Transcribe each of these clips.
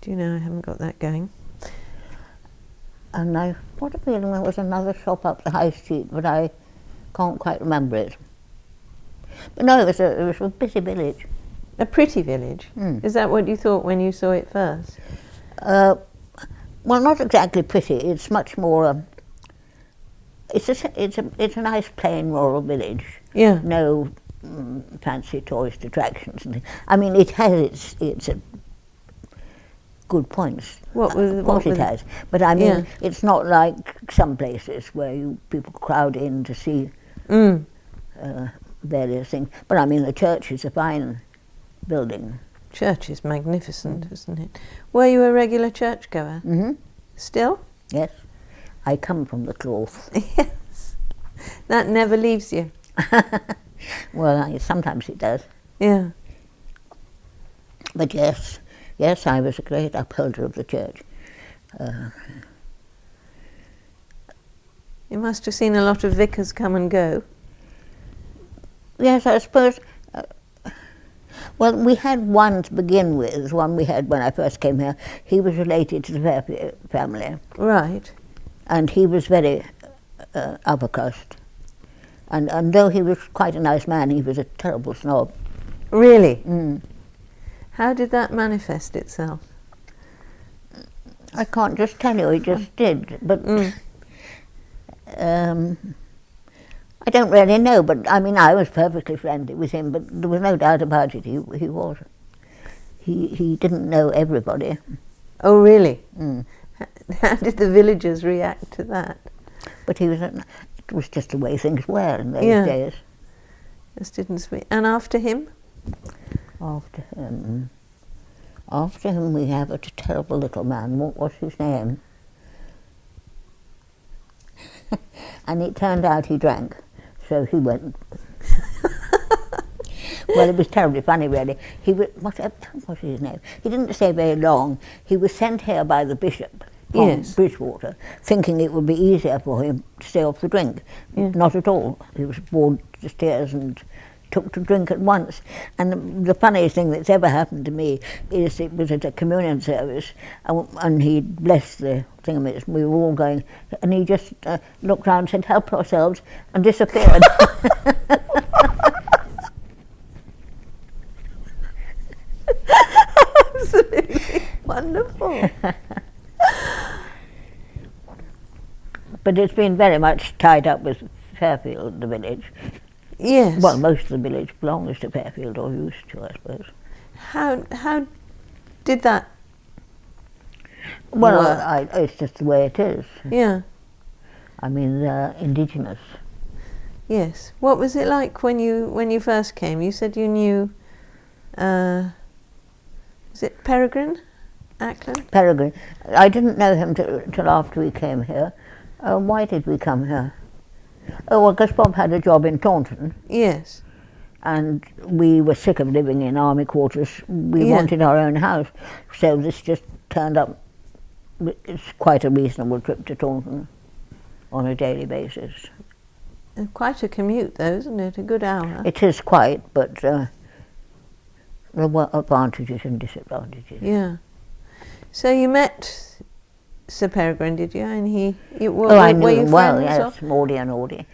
Do you know, I haven't got that going. And I got a feeling there was another shop up the high street, but I can't quite remember it. But no, it was a busy village. A pretty village? Mm. Is that what you thought when you saw it first? Well, not exactly pretty. It's much more. It's a nice plain rural village. Yeah. No fancy tourist attractions and things. I mean, it has its good points. Of course it has. But I mean, it's not like some places where people crowd in to see various things. But I mean, the church is a fine building. Church is magnificent, isn't it? Were you a regular churchgoer? Mm-hmm. Still? Yes. I come from the cloth. Yes. That never leaves you. Well, sometimes it does. Yeah. But yes, I was a great upholder of the church. You must have seen a lot of vicars come and go. Yes, I suppose. Well, we had one to begin with, one we had when I first came here. He was related to the Fairfield family. Right. And he was very upper crust. And though he was quite a nice man, he was a terrible snob. Really? Mm. How did that manifest itself? I can't just tell you, it just did. But I don't really know, but I mean, I was perfectly friendly with him, but there was no doubt about it, he was. He didn't know everybody. Oh, really? Mm. How did the villagers react to that? But it was just the way things were in those days. Just didn't speak. And after him? After him we have a terrible little man. What was his name? And it turned out he drank, so he went. Well, it was terribly funny, really. He was, what was his name? He didn't stay very long. He was sent here by the bishop from Bridgewater, thinking it would be easier for him to stay off the drink. Yeah. Not at all. He was bored to tears and took to drink at once. And the funniest thing that's ever happened to me is it was at a communion service, and he blessed the thingamages. We were all going, and he just looked round and said, "Help ourselves," and disappeared. Absolutely wonderful. But it's been very much tied up with Fairfield, the village. Yes. Well, most of the village belongs to Fairfield, or used to, I suppose. How did that Well, work? it's just the way it is. Yeah. I mean, they're indigenous. Yes. What was it like when you first came? You said you knew. Was it Peregrine Ackland? Peregrine. I didn't know him till after we came here. Why did we come here? Oh, well, because Bob had a job in Taunton. Yes. And we were sick of living in army quarters. We wanted our own house. So this just turned up. It's quite a reasonable trip to Taunton on a daily basis. Quite a commute, though, isn't it? A good hour. It is quite, but there were advantages and disadvantages. Yeah. So you met Sir Peregrine, did you? And I knew were you them well, friends, yes, Maudie and Audie.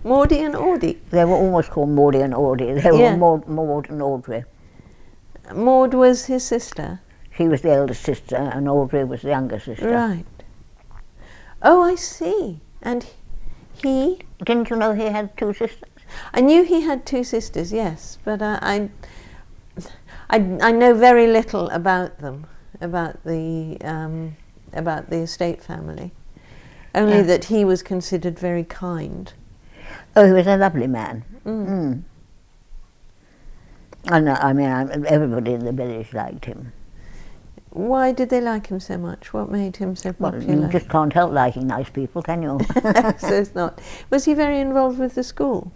Maudie and Audie? They were almost called Maudie and Audie. They were Maud and Audrey. Maud was his sister? She was the eldest sister and Audrey was the younger sister. Right. Oh, I see. And he? Didn't you know he had two sisters? I knew he had two sisters, yes, but I know very little about them, about the estate family. Only that he was considered very kind. Oh, he was a lovely man. Mm. And I mean, everybody in the village liked him. Why did they like him so much? What made him so popular? Well, you just can't help liking nice people, can you? So it's not. Was he very involved with the school?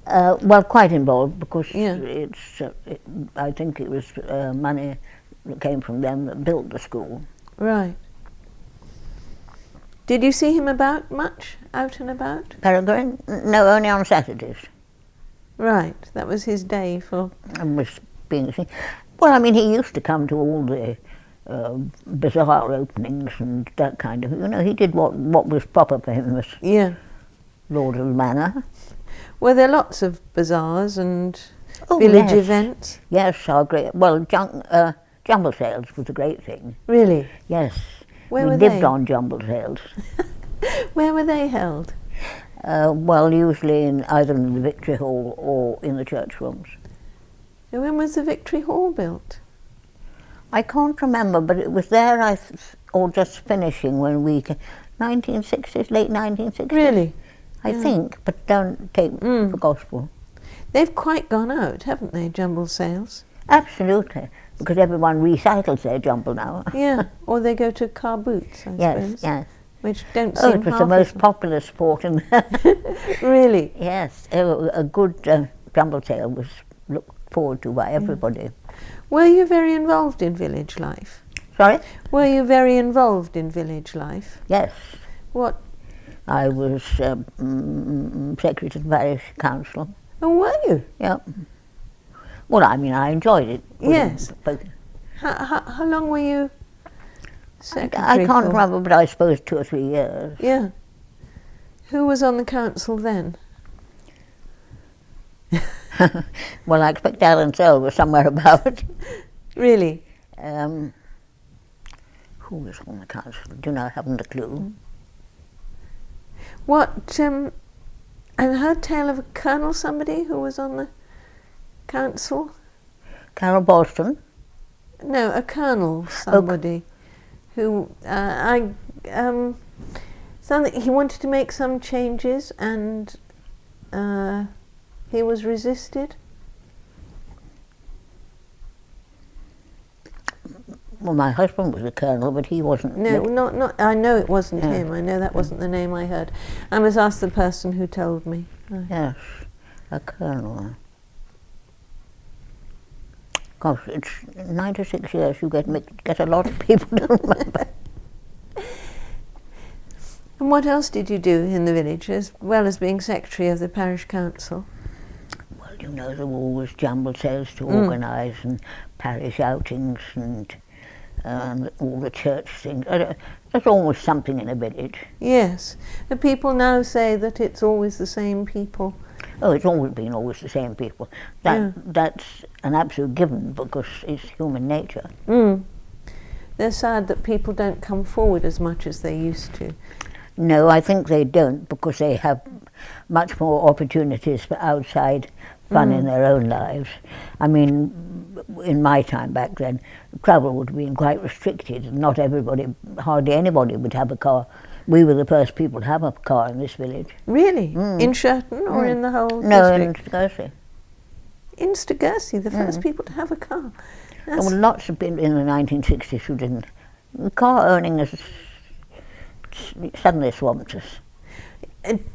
Well, quite involved, because I think it was money that came from them that built the school. Right. Did you see him about much, out and about? Peregrine? No, only on Saturdays. Right, that was his day for... And was being seen. Well, I mean, he used to come to all the bazaar openings and that kind of, you know, he did what was proper for him as Yeah. Lord of the Manor. Were there lots of bazaars and Oh, village yes. events? Yes, our great, well, jumble sales was a great thing. Really? Yes. Where we were lived they? on jumble sales. Where were they held? Well, usually in either in the Victory Hall or in the church rooms. And when was the Victory Hall built? I can't remember, but it was there, or just finishing when we, 1960s, late 1960s. Really? I think, but don't take for gospel. They've quite gone out, haven't they, jumble sales? Absolutely, because everyone recycles their jumble now. Yeah, or they go to car boots, I Yes, suppose. yes. Which don't Oh, seem it was half the most as- popular sport in Really? Yes, a good jumble sale was looked forward to by everybody. Were you very involved in village life? Sorry? Were you very involved in village life? Yes. What? I was secretary to the parish council. Oh, were you? Yeah. Well, I mean, I enjoyed it. Yes. But How long were you secretary I can't for? remember, but I suppose 2 or 3 years. Yeah. Who was on the council then? Well, I expect Alan Searle was somewhere about. Really? Who was on the council? Do you know? I haven't a clue. What, I heard tale of a colonel somebody who was on the council? Carol Bolston. No, a colonel somebody who, something, he wanted to make some changes and he was resisted. Well, my husband was a colonel, but he wasn't. No, not. I know it wasn't Yeah. him. I know that wasn't the name I heard. I must ask the person who told me. Yes, a colonel. Gosh, it's 96 years. You get a lot of people to remember. And what else did you do in the village, as well as being secretary of the parish council? Well, you know, there were always jumble sales to organise and parish outings and all the church things. There's always something in a village. Yes. The people now say that it's always the same people. Oh, it's always been the same people. That's an absolute given because it's human nature. They're sad that people don't come forward as much as they used to. No, I think they don't because they have much more opportunities for outside fun in their own lives. I mean, in my time back then, travel would have been quite restricted. Not everybody, hardly anybody would have a car. We were the first people to have a car in this village. Really? In Shirton or in the whole No, in district? Stogursey. In Stogursey, the first people to have a car. There were lots of people in the 1960s who didn't. Car owning has suddenly swamped us.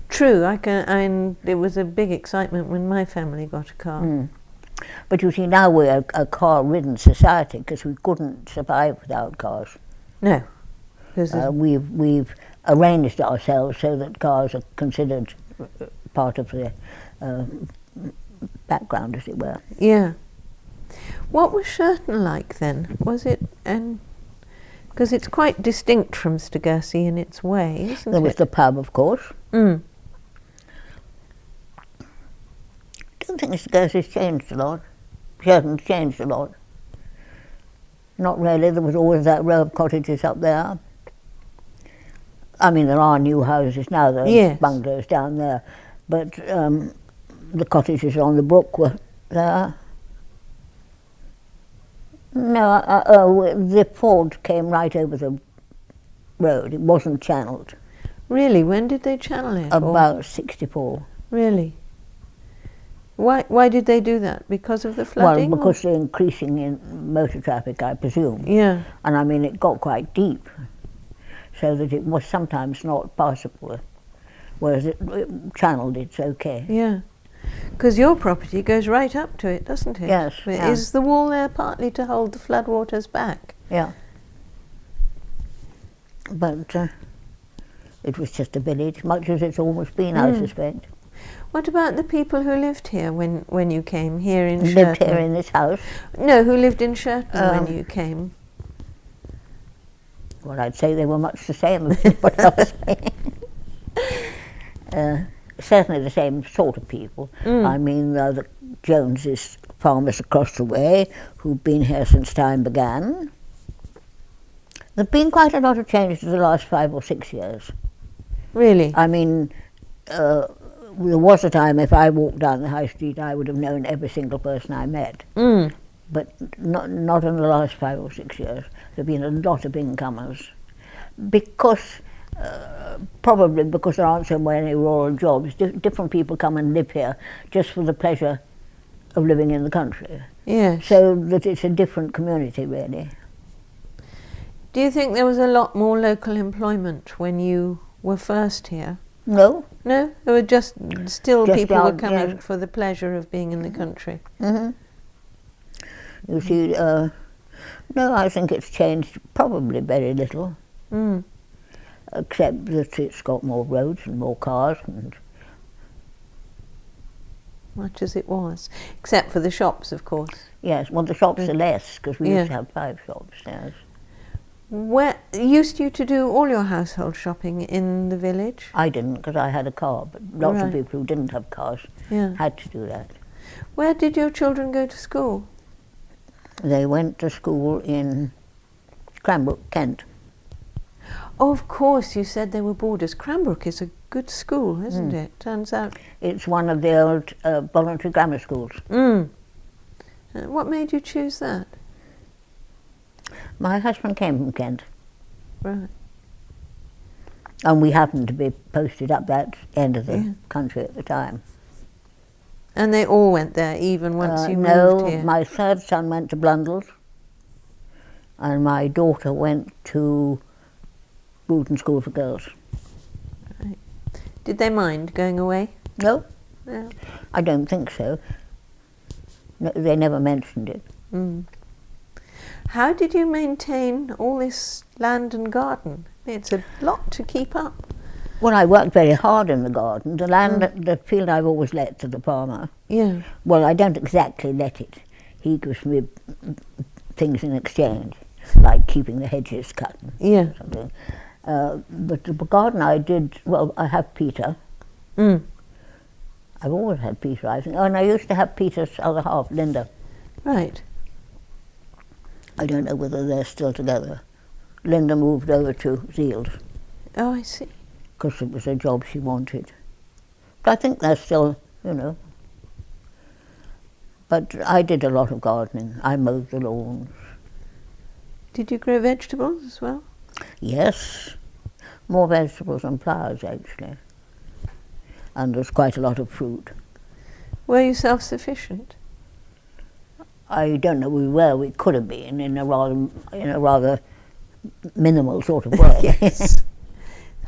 True, it was a big excitement when my family got a car. But you see, now we're a car-ridden society because we couldn't survive without cars. No. 'Cause We've arranged ourselves so that cars are considered part of the background, as it were. yeah. What was Shirton like then? Was it, because it's quite distinct from Stogursey in its way, isn't There was it? the pub, of course. Mm. I don't think Stogursey's changed a lot. Shirton's changed a lot. Not really. There was always that row of cottages up there. I mean, there are new houses now. There are Yes. bungalows down there. But the cottages on the brook were there. No, the ford came right over the road. It wasn't channelled. Really? When did they channel it? Or- About 64. Really? Why did they do that? Because of the flooding? Well, because they're increasing in motor traffic, I presume. Yeah. And I mean, it got quite deep, so that it was sometimes not passable. Whereas it channelled, it's okay. Yeah. Because your property goes right up to it, doesn't it? Yes, But yeah. is the wall there partly to hold the floodwaters back? Yeah. But it was just a village, much as it's always been, I suspect. What about the people who lived here when you came here in Shirton? Lived here in this house. No, who lived in Shirton when you came? Well, I'd say they were much the same as what I was saying. Certainly the same sort of people. I mean, the Joneses, farmers across the way, who've been here since time began. There've been quite a lot of changes in the last 5 or 6 years. Really? I mean, there was a time if I walked down the high street, I would have known every single person I met. But not in the last 5 or 6 years. There have been a lot of incomers. Because, probably because there aren't so many rural jobs, different people come and live here just for the pleasure of living in the country. Yes. So that it's a different community, really. Do you think there was a lot more local employment when you were first here? No. No? There were just people were out, coming yes. for the pleasure of being in the country? You see, no, I think it's changed probably very little. Except that it's got more roads and more cars and much as it was, except for the shops, of course. yes, well the shops are less because we used to have 5 shops. Yes. Where used you to do all your household shopping in the village? I didn't because I had a car, but lots of Right. people who didn't have cars Yeah. had to do that. Where did your children go to school? They went to school in Cranbrook, Kent. Oh, of course, you said they were boarders. Cranbrook is a good school, isn't it? Turns out. It's one of the old voluntary grammar schools. What made you choose that? My husband came from Kent, Right. and we happened to be posted up that end of the Yeah. country at the time. And they all went there, even once you no, moved here? my third son went to Blundell's, and my daughter went to Bruton School for Girls. Did they mind going away? No, No. I don't think so. No, they never mentioned it. How did you maintain all this land and garden? It's a lot to keep up. Well, I worked very hard in the garden. The land, the field I've always let to the farmer. Yeah. Well, I don't exactly let it. He gives me things in exchange, like keeping the hedges cut and Yeah. something. But the garden I did, well, I have Peter. I've always had Peter, I think. Oh, and I used to have Peter's other half, Linda. Right. I don't know whether they're still together. Linda moved over to Zeals Oh, I see. because it was a job she wanted. But I think they're still, you know. But I did a lot of gardening. I mowed the lawns. Did you grow vegetables as well? Yes, more vegetables and flowers actually. And there's quite a lot of fruit. Were you self-sufficient? I don't know, we could have been in a rather minimal sort of way. Yes.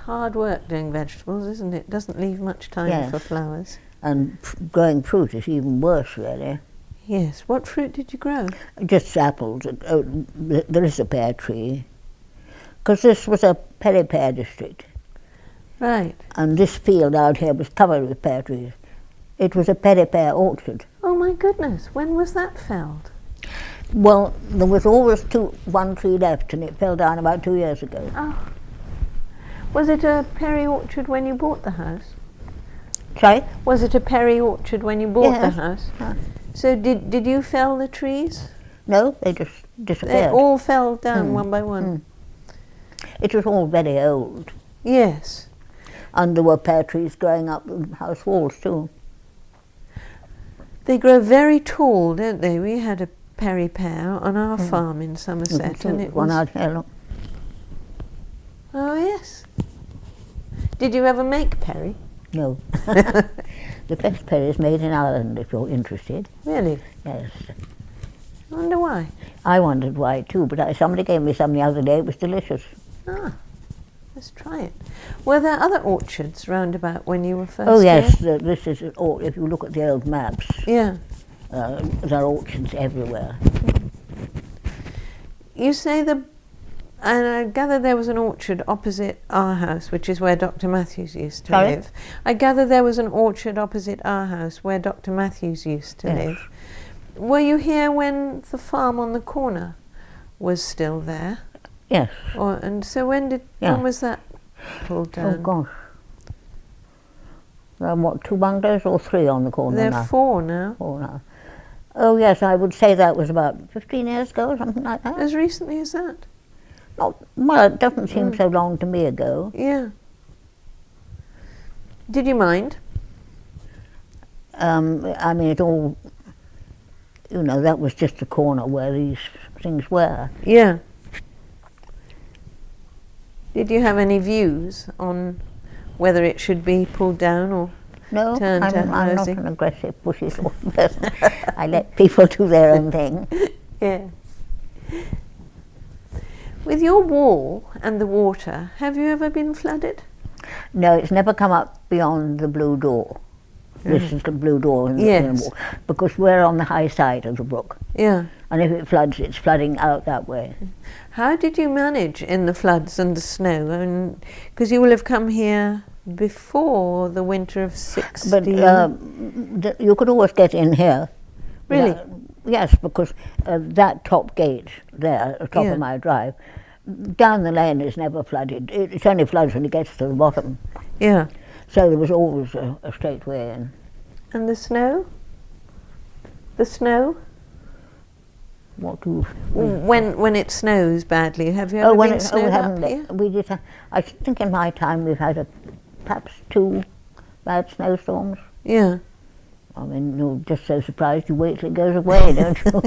Hard work doing vegetables, isn't it? Doesn't leave much time Yes. for flowers. And growing fruit is even worse, really. Yes. What fruit did you grow? Just apples. There is a pear tree. Because this was a peri-pear district. Right. And this field out here was covered with pear trees. It was a peri-pear orchard. Oh my goodness, when was that felled? Well, there was always one tree left, and it fell down about 2 years ago. Oh. Was it a perry orchard when you bought the house? Sorry? Was it a perry orchard when you bought the Yes. house? Yes. So did you fell the trees? No, they just They disappeared. all fell down one by one? It was all very old. Yes. And there were pear trees growing up in house walls too. They grow very tall, don't they? We had a perry pear on our farm in Somerset, and it one was... out here, look. Oh yes. Did you ever make perry? No. The best perry is made in Ireland, if you're interested. Really? Yes. I wonder why. I wondered why too, but somebody gave me some the other day. It was delicious. Ah, let's try it. Were there other orchards round about when you were first Oh yes, here? this is, if you look at the old maps, Yeah. there are orchards everywhere. You say and I gather there was an orchard opposite our house, which is where Dr. Matthews used to Sorry? live. I gather there was an orchard opposite our house where Dr. Matthews used to Yes. live. Were you here when the farm on the corner was still there? Yes. And so when was that pulled down? Oh gosh. There are what, 2 bungalows or 3 on the corner There now? are 4 now. 4 now. Oh yes, I would say that was about 15 years ago or something like that. As recently as that? Well, it doesn't seem so long to me ago. Yeah. Did you mind? I mean, it all, you know, that was just the corner where these things were. Yeah. Did you have any views on whether it should be pulled down or No, turned to I'm not housing? an aggressive, pushy sort of person. I let people do their own thing. Yeah. With your wall and the water, have you ever been flooded? No, it's never come up beyond the blue door. This is the blue door in the wall, because we're on the high side of the brook. Yeah. And if it floods, it's flooding out that way. How did you manage in the floods and the snow? Because you will have come here before the winter of 60. But you could always get in here. Really? Yes, because that top gate there, at the top of my drive, down the lane is never flooded. It only floods when it gets to the bottom. Yeah. So there was always a straight way in. And the snow? The snow? What do you... When it snows badly, have you ever been snowed up here? We did. I think in my time we've had perhaps 2 bad snowstorms. Yeah. I mean, you're just so surprised you wait till it goes away, don't you?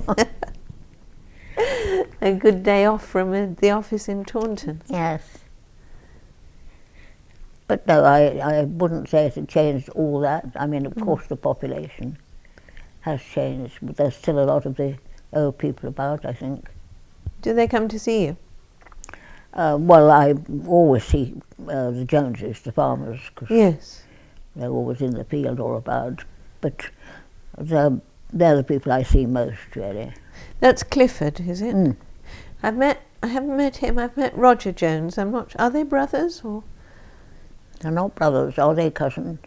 A good day off from the office in Taunton. Yes. But no, I wouldn't say it had changed all that. I mean, of course the population has changed, but there's still a lot of the old people about, I think. Do they come to see you? Well, I always see the Joneses, the farmers, because they're always in the field or about. But they're the people I see most, really. That's Clifford, is it? Mm. I haven't met him. I've met Roger Jones. I'm not. Are they brothers or? They're not brothers, are they cousins?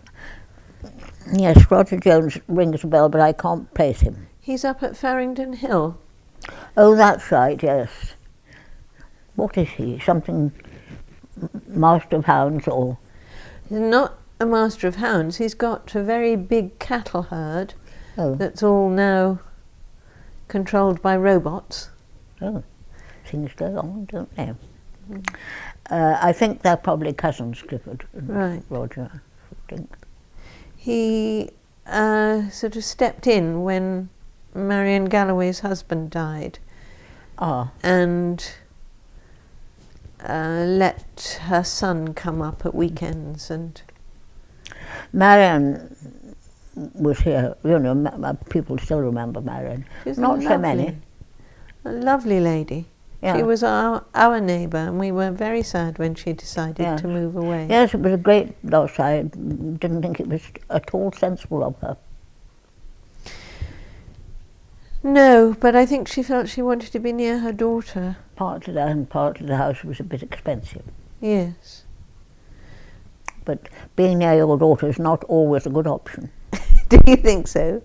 Yes, Roger Jones rings a bell, but I can't place him. He's up at Farringdon Hill. Oh, that's right, yes. What is he? Something master of hounds or? He's not a master of hounds. He's got a very big cattle herd that's all now controlled by robots. Oh, things go on, don't they? I think they're probably cousins, Clifford and Roger, I think. He sort of stepped in when Marion Galloway's husband died. And let her son come up at weekends. And Marion was here, you know, people still remember Marion. Not so many. A lovely lady. Yeah. She was our neighbour, and we were very sad when she decided to move away. Yes, it was a great loss. I didn't think it was at all sensible of her. No, but I think she felt she wanted to be near her daughter. Partly that, and partly the house was a bit expensive. Yes. But being near your daughter is not always a good option. Do you think so?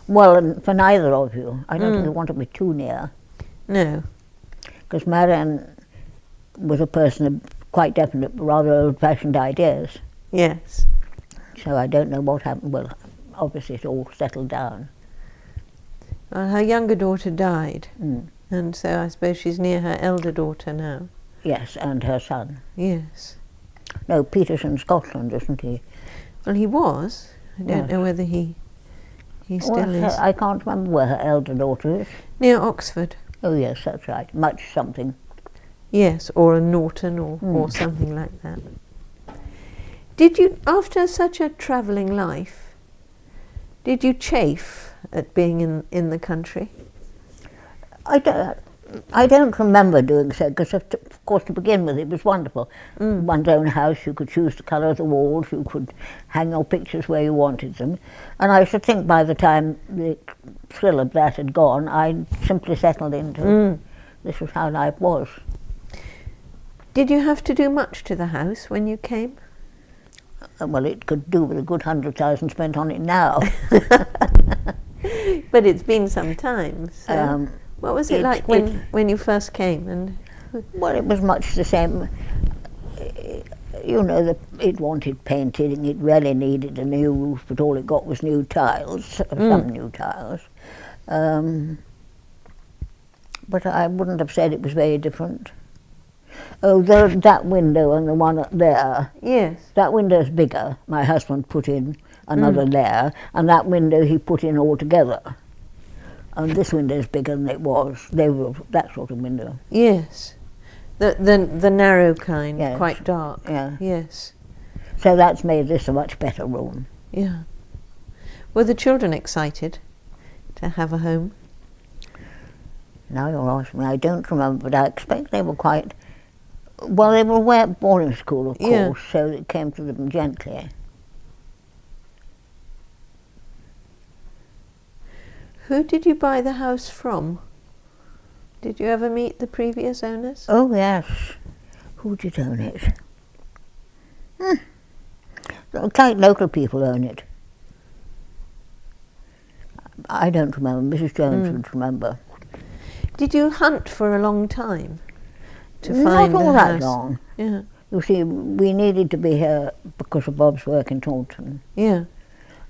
Well, and for neither of you. I don't think you want to be too near. No. Because Marion was a person of quite definite, rather old-fashioned ideas. Yes. So I don't know what happened. Well, obviously it all settled down. Her younger daughter died, and so I suppose she's near her elder daughter now. Yes, and her son. Yes. No, Peter's in Scotland, isn't he? Well, he was. I don't know whether he still is. I can't remember where her elder daughter is. Near Oxford. Oh yes, that's right. Much something. Yes, or a Norton or something like that. Did you, after such a travelling life, did you chafe at being in the country? I don't remember doing so, because of course to begin with it was wonderful. One's own house, you could choose the colour of the walls, you could hang your pictures where you wanted them. And I should think by the time the thrill of that had gone, I simply settled into this was how life was. Did you have to do much to the house when you came? Well, it could do with a good 100,000 spent on it now. But it's been some time. So what was it like when you first came? And Well, it was much the same. You know, it wanted painting, it really needed a new roof, but all it got was new tiles, some new tiles. But I wouldn't have said it was very different. Oh, that window and the one up there. Yes. That window's bigger. My husband put in another layer, and that window he put in altogether. And this window's bigger than it was. They were that sort of window. Yes. The narrow kind, Yes. quite dark. Yeah. Yes. So that's made this a much better room. Yeah. Were the children excited to have a home? Now you're asking me, I don't remember, but I expect they were quite... Well, they were away at boarding school, of course, Yeah. so it came to them gently. Who did you buy the house from? Did you ever meet the previous owners? Oh, yes. Who did own it? Quite local people own it. I don't remember. Mrs. Jones would remember. Did you hunt for a long time to find Not all the that house? long. Yeah. You see, we needed to be here because of Bob's work in Taunton. Yeah.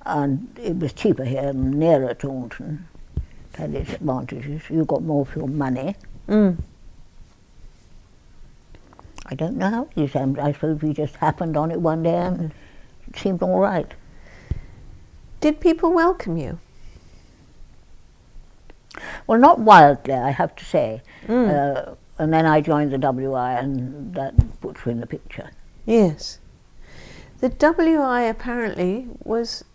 And it was cheaper here than nearer Taunton. It had its advantages. You got more for your money. Mm. I don't know how it happened. I suppose we just happened on it one day and it seemed all right. Did people welcome you? Well, not wildly, I have to say. And then I joined the WI, and that puts you in the picture. Yes. The WI apparently was...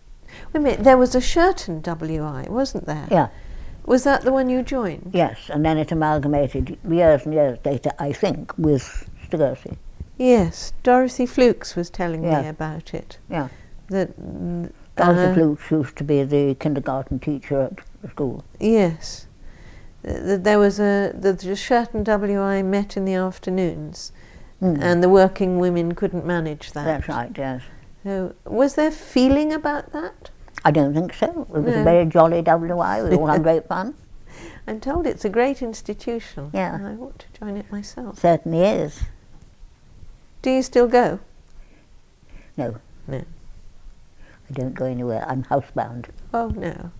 Wait a minute, there was a Shirton WI, wasn't there? Yeah. Was that the one you joined? Yes, and then it amalgamated years and years later, I think, with Stogursey. Yes, Dorothy Flukes was telling Yeah. me about it. Yeah. That Dorothy Flukes used to be the kindergarten teacher at the school. Yes. There was the Shirton WI met in the afternoons, and the working women couldn't manage that. That's right, yes. So, was there feeling about that? I don't think so. It was No. a very jolly WI. We all had great fun. I'm told it's a great institution. Yeah. I ought to join it myself. Certainly is. Do you still go? No, No. I don't go anywhere. I'm housebound. Oh, no.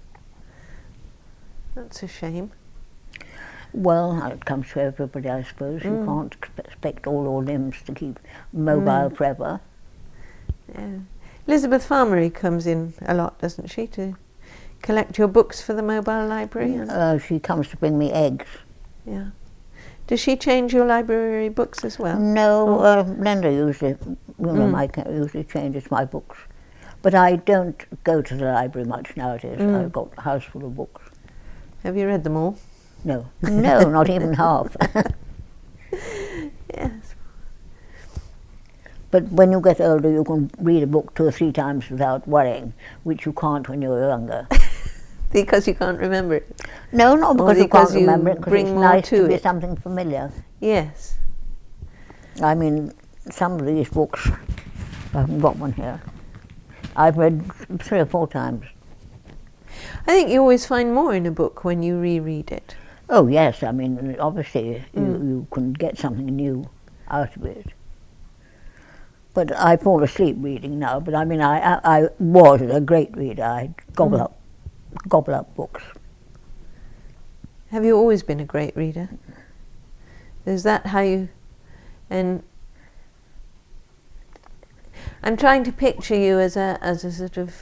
That's a shame. Well, it comes to everybody, I suppose. You can't expect all your limbs to keep mobile forever. Yeah. Elizabeth Farmery comes in a lot, doesn't she, to collect your books for the mobile library? And, She comes to bring me eggs. yeah. Does she change your library books as well? No, Linda usually, usually changes my books. But I don't go to the library much nowadays. I've got a house full of books. Have you read them all? No, no, not even half. Yes. But when you get older, you can read a book 2 or 3 times without worrying, which you can't when you're younger. Because you can't remember it? No, not because you because can't you remember it, because bring it's more nice to to be it. something familiar. Yes. I mean, some of these books, I haven't got one here, I've read 3 or 4 times. I think you always find more in a book when you reread it. Oh yes, I mean, obviously you can get something new out of it. But I fall asleep reading now, but I mean, I was a great reader. I'd gobble up books. Have you always been a great reader? Is that how you... And I'm trying to picture you as a sort of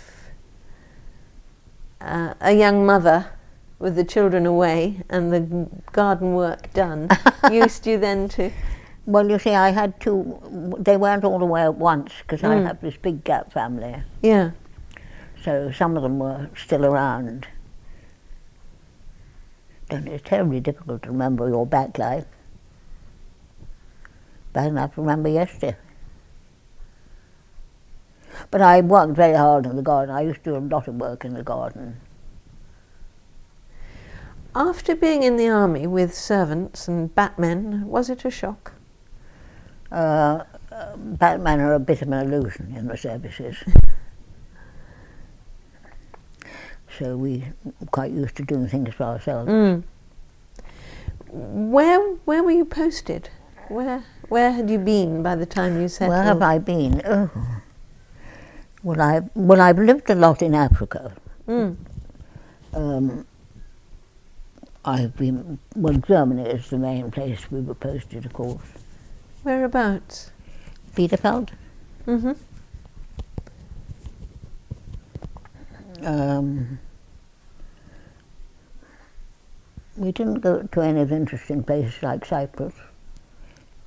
a young mother with the children away and the garden work done. Used you then to... Well, you see, I had 2, they weren't all away at once, because I have this big gap family. Yeah. So some of them were still around. And it's terribly difficult to remember your back life. Bad enough to remember yesterday. But I worked very hard in the garden. I used to do a lot of work in the garden. After being in the army with servants and batmen, was it a shock? Batmen are a bit of an illusion in the services. So we quite used to doing things for ourselves. Where were you posted? Where had you been by the time you settled? Where have I been? Oh. Well, I've lived a lot in Africa. Mm. I've been, well, Germany is the main place we were posted, of course. Whereabouts? Bielefeld. Mm-hmm. We didn't go to any of the interesting places like Cyprus.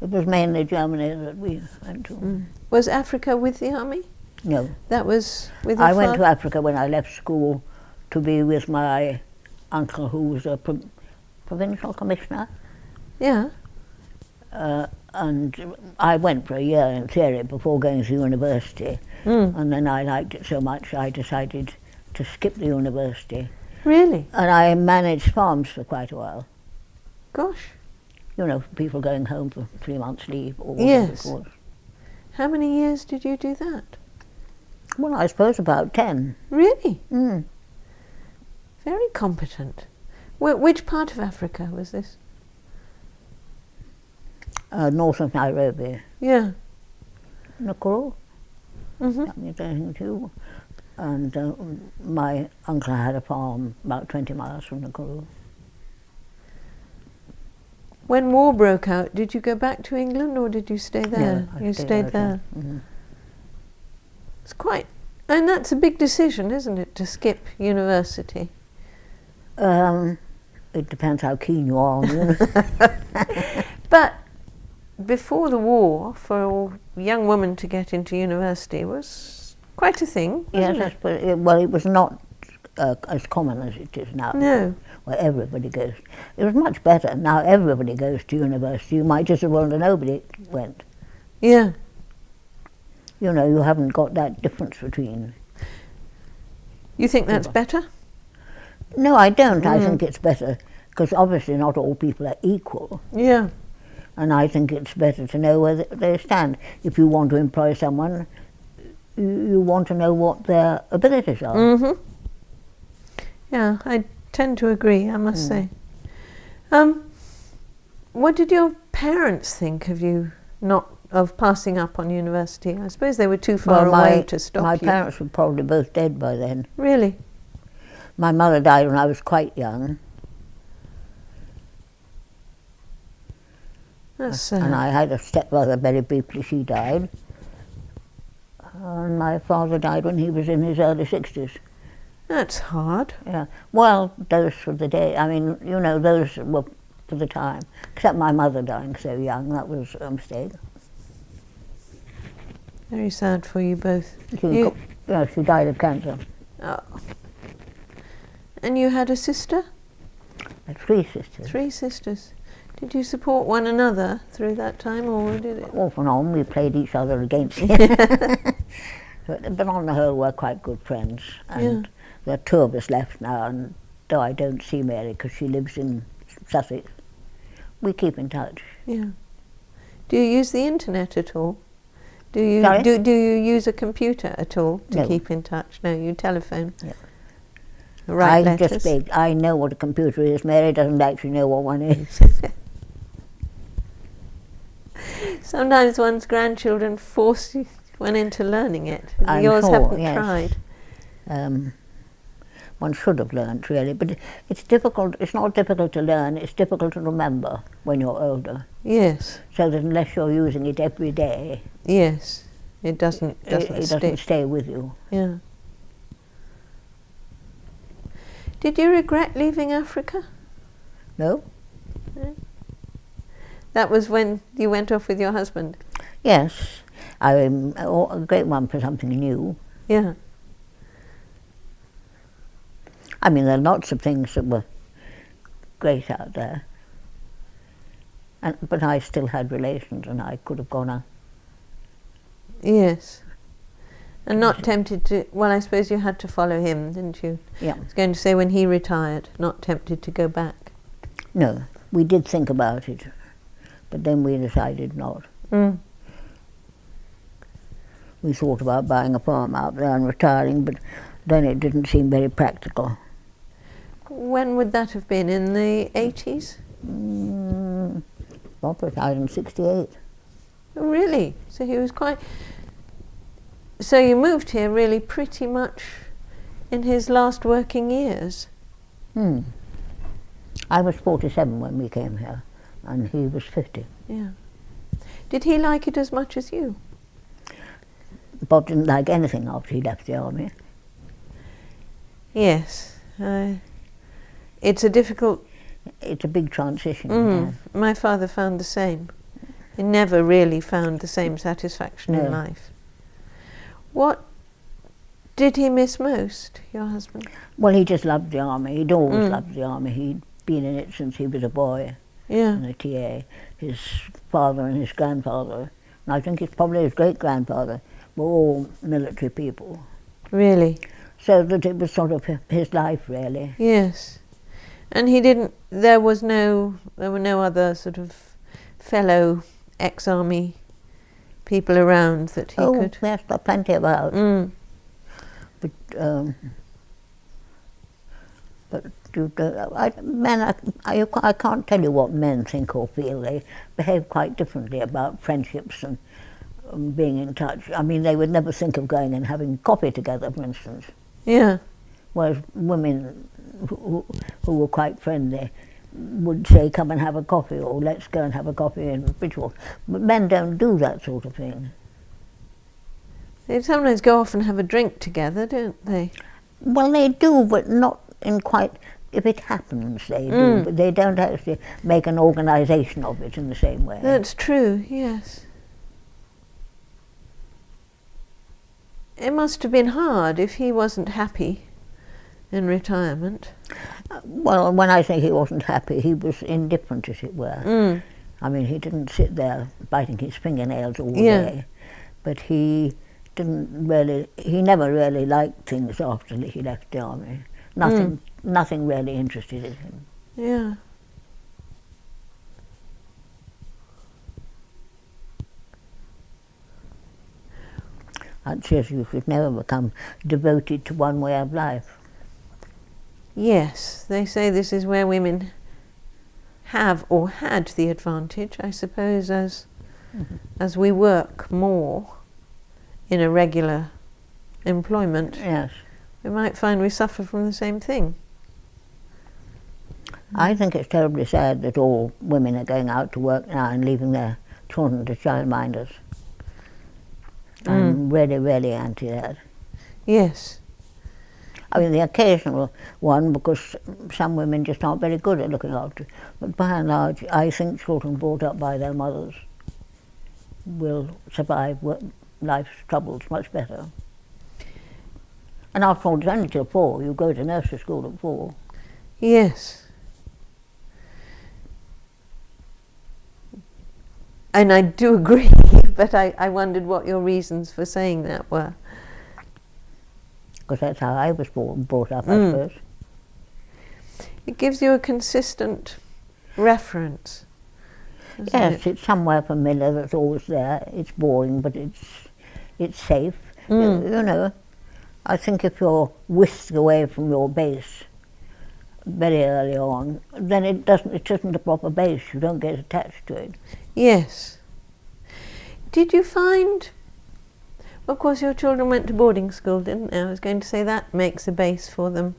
It was mainly Germany that we went to. Mm. Was Africa with the army? No. That was with your I went to father? Africa when I left school to be with my uncle, who was a provincial commissioner. Yeah. And I went for a year in theory before going to university. Mm. And then I liked it so much I decided to skip the university. Really? And I managed farms for quite a while. Gosh. You know, people going home for 3 months leave or whatever Yes. it was. How many years did you do that? Well, I suppose about 10. Really? Mm. Very competent. Which part of Africa was this? North of Nairobi. Yeah. Nakuru, Mm-hmm. that means anything to you. And my uncle had a farm about 20 miles from Nakuru. When war broke out, did you go back to England or did you stay there? No, I You stayed there. Mm-hmm. It's quite, and that's a big decision, isn't it, to skip university? It depends how keen you are on it. But before the war, for a young woman to get into university was quite a thing, wasn't Yes, it? but it was not as common as it is now. No. Where everybody goes. It was much better. Now everybody goes to university. You might just as well know nobody went. Yeah. You know, you haven't got that difference between. You think that's People. better? No, I don't. I think it's better because obviously not all people are equal. Yeah. And I think it's better to know where they stand. If you want to employ someone, you want to know what their abilities are. Mm-hmm. Yeah, I tend to agree, I must say. What did your parents think of you of passing up on university? I suppose they were too far away to stop my you. parents were probably both dead by then. Really? My mother died when I was quite young. That's sad. And I had a stepmother very briefly, she died. And my father died when he was in his early 60s. That's hard. Yeah. Well, those for the day, I mean, you know, those were for the time. Except my mother dying so young, that was a mistake. Very sad for you both. She died of cancer. Oh. And you had a sister? I had 3 sisters. 3 sisters. Did you support one another through that time, or did it? Off and on, we played each other against each other. But on the whole, we're quite good friends. And there are 2 of us left now, and though I don't see Mary because she lives in Sussex, we keep in touch. Yeah. Do you use the internet at all? Do you Sorry? do you use a computer at all to No. keep in touch? No, you telephone. Yeah. Write I letters. just speak. I know what a computer is. Mary doesn't actually know what one is. Sometimes one's grandchildren force one into learning it. I'm Yours sure, haven't yes. tried. One should have learnt really, but it's difficult. It's not difficult to learn. It's difficult to remember when you're older. Yes, So that unless you're using it every day, yes. It doesn't it stick. doesn't stay with you. Yeah. Did you regret leaving Africa? No? That was when you went off with your husband? Yes. I'm a great one for something new. Yeah. I mean, there are lots of things that were great out there. But I still had relations and I could have gone on. Yes. And not tempted to, well, I suppose you had to follow him, didn't you? Yeah. I was going to say when he retired, not tempted to go back. No, we did think about it, but then we decided not. Mm. We thought about buying a farm out there and retiring, but then it didn't seem very practical. When would that have been? In the 80s? Papa died in 68. Oh, really? So he was quite... So you moved here really pretty much in his last working years? I was 47 when we came here, and he was 50. Yeah. Did he like it as much as you? Bob didn't like anything after he left the army. Yes. It's a difficult... It's a big transition. Yeah. My father found the same. He never really found the same satisfaction in life. What did he miss most, your husband? Well, he just loved the army. He'd always loved the army. He'd been in it since he was a boy. Yeah. In the TA. His father and his grandfather, and I think it's probably his great-grandfather, were all military people. Really? So that it was sort of his life, really. Yes. And he didn't... there were no other sort of fellow ex-army people around that he could... Oh, yes, there are plenty about. I can't tell you what men think or feel. They behave quite differently about friendships and being in touch. I mean, they would never think of going and having coffee together, for instance. Yeah. Whereas women who were quite friendly would say, come and have a coffee, or let's go and have a coffee in Bridgewater. But men don't do that sort of thing. They sometimes go off and have a drink together, don't they? Well, they do, but not in quite... If it happens, they do, but they don't actually make an organisation of it in the same way. That's true, yes. It must have been hard if he wasn't happy in retirement. Well, when I say he wasn't happy, he was indifferent, as it were. I mean, he didn't sit there biting his fingernails all day, but he never really liked things after he left the army. Nothing really interested in him. Yeah. I'd say you should never become devoted to one way of life. Yes, they say this is where women have or had the advantage, I suppose, as we work more in a regular employment. Yes. We might find we suffer from the same thing. I think it's terribly sad that all women are going out to work now and leaving their children to childminders. I'm really, really anti that. Yes. I mean, the occasional one, because some women just aren't very good at looking after. But by and large, I think children brought up by their mothers will survive life's troubles much better. And after all, it's only till 4. You go to nursery school at 4. Yes. And I do agree, but I wondered what your reasons for saying that were. Because that's how I was brought up, I suppose. It gives you a consistent reference. Yes, it's somewhere familiar that's always there. It's boring, but it's safe. You know, I think if you're whisked away from your base very early on, then it isn't a proper base. You don't get attached to it. Yes. Did you find... Of course, your children went to boarding school, didn't they? I was going to say that makes a base for them.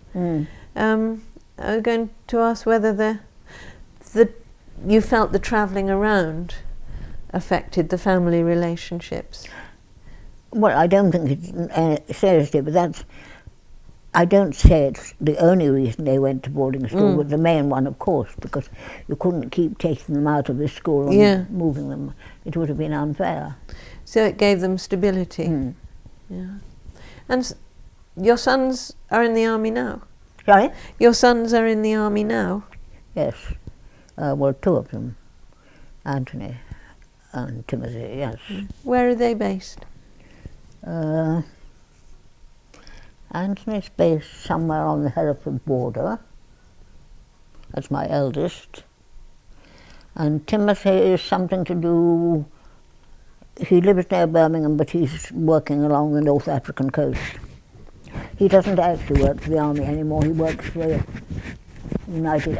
I was going to ask whether you felt the travelling around affected the family relationships. Well, I don't think it's seriously, but I don't say it's the only reason they went to boarding school, but the main one, of course, because you couldn't keep taking them out of this school and moving them. It would have been unfair. So it gave them stability. Yeah. And your sons are in the army now? Sorry? Your sons are in the army now? Yes. Well, 2 of them. Anthony and Timothy, yes. Where are they based? Anthony's based somewhere on the Hereford border. That's my eldest. And Timothy is something to do... He lives near Birmingham, but he's working along the North African coast. He doesn't actually work for the army anymore. He works for United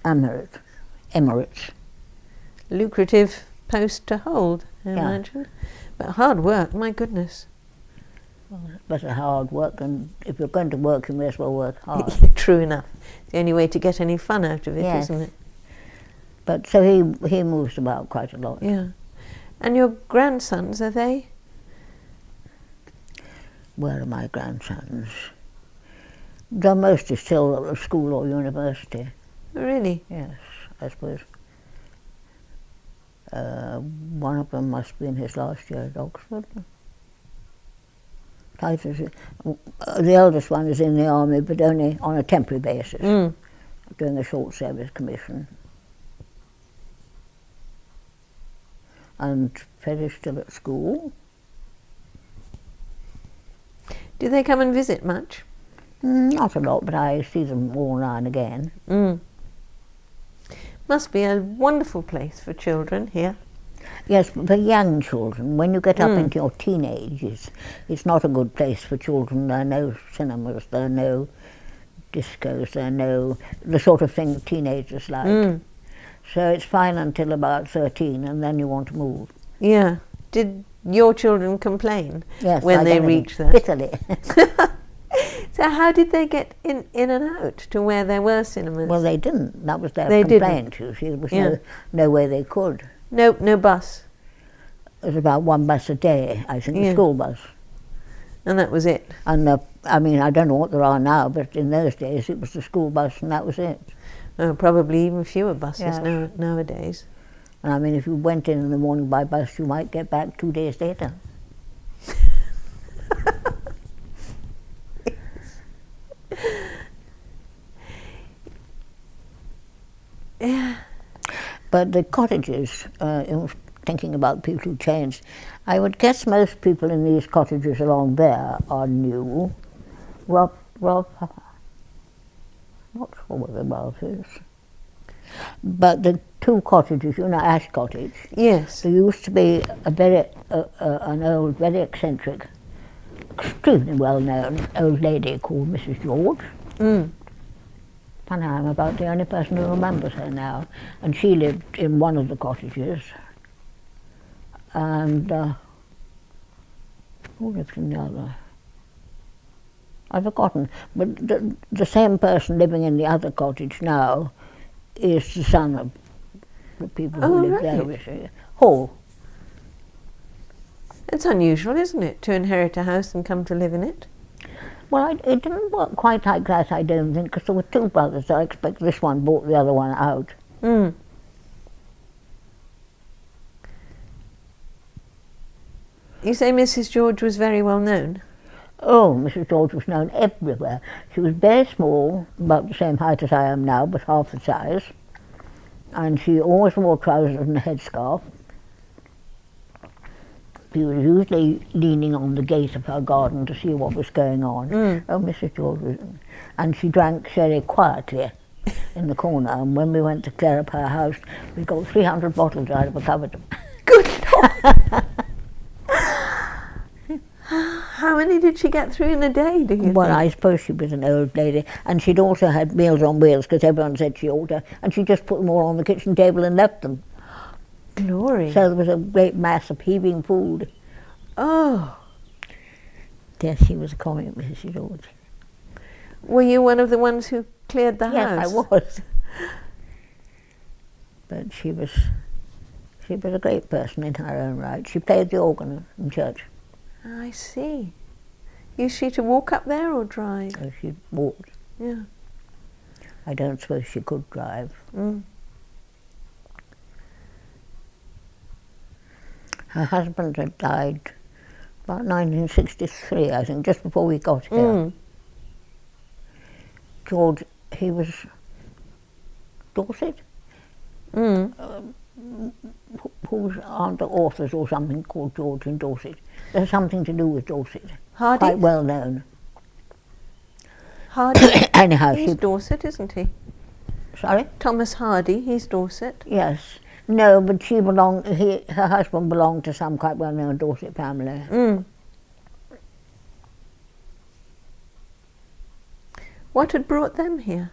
Emirates. Emirates. Lucrative post to hold, I imagine. But hard work, my goodness. Well, it's better hard work, and if you're going to work, you may as well work hard. True enough. It's the only way to get any fun out of it, isn't it? But so he moves about quite a lot. Yeah. And your grandsons, are they? Where are my grandsons? They're mostly still at school or university. Really? Yes, I suppose. One of them must be in his last year at Oxford. The eldest one is in the army, but only on a temporary basis, doing a short service commission. And Fred is still at school. Do they come and visit much? Not a lot, but I see them all now and again. Must be a wonderful place for children here. Yes, for young children, when you get up into your teenagers, it's not a good place for children. There are no cinemas, there are no discos, there are no, the sort of thing teenagers like. So it's fine until about 13, and then you want to move. Yeah. Did your children complain when they reached that? Bitterly. So how did they get in and out to where there were cinemas? Well, they didn't. That was their They complaint. You see, there was no way they could. No bus? It was about one bus a day, I think, a school bus. And that was it? And I mean, I don't know what there are now, but in those days it was the school bus and that was it. Oh, probably even fewer buses nowadays. And I mean, if you went in the morning by bus, you might get back 2 days later. Yeah. But the cottages, thinking about people who changed, I would guess most people in these cottages along there are new. Not sure what the Ralph is. But the two cottages, you know, Ash Cottage. Yes. There used to be an old, very eccentric, extremely well-known old lady called Mrs. George. And I'm about the only person who remembers her now. And she lived in one of the cottages. And who lived in the other? I've forgotten. But the same person living in the other cottage now is the son of the people who live there. Hall. It's unusual, isn't it, to inherit a house and come to live in it? Well, it didn't work quite like that, I don't think, because there were two brothers. So I expect this one bought the other one out. You say Mrs. George was very well known? Oh, Mrs. George was known everywhere. She was very small, about the same height as I am now, but half the size. And she always wore trousers and a headscarf. She was usually leaning on the gate of her garden to see what was going on. Oh, Mrs. George was... And she drank sherry quietly in the corner. And when we went to clear up her house, we got 300 bottles out of a cupboard. Good Lord! How many did she get through in a day, do you think? Well, I suppose she was an old lady. And she'd also had Meals on Wheels, because everyone said she ought to. And she just put them all on the kitchen table and left them. Glory. So there was a great mass of heaving food. Oh. Yes, she was a comic, Mrs. George. Were you one of the ones who cleared the house? Yes, I was. But she was a great person in her own right. She played the organ in church. I see. Used she to walk up there or drive? So she walked. Yeah. I don't suppose she could drive. Her husband had died about 1963, I think, just before we got here. George, he was Dorset? Whose aren't the authors or something called George in Dorset? There's something to do with Dorset. Hardy? Quite well known. Hardy? Anyhow, he's Dorset, isn't he? Sorry? Thomas Hardy, he's Dorset. Yes. No, but her husband belonged to some quite well-known Dorset family. What had brought them here?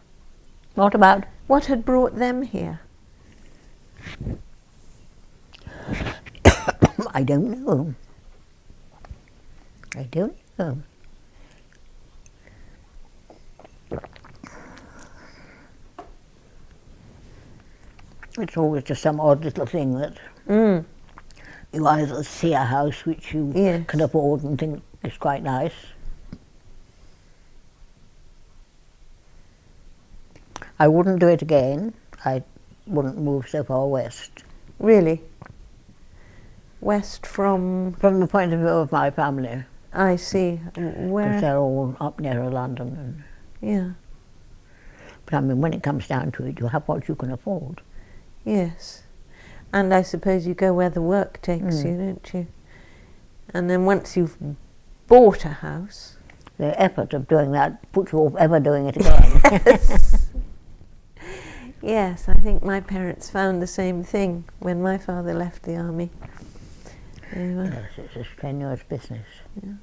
What about? What had brought them here? I don't know. I don't know. It's always just some odd little thing that you either see a house which you Yes. can afford and think is quite nice. I wouldn't do it again. I wouldn't move so far west. Really? West from... From the point of view of my family, I see. because Where? they're all up near London. Yeah. But I mean, when it comes down to it, you have what you can afford. Yes. And I suppose you go where the work takes you, don't you? And then once you've bought a house... The effort of doing that puts you off ever doing it again. Yes. Yes, I think my parents found the same thing when my father left the army. Yes, it's a strenuous business. Yeah.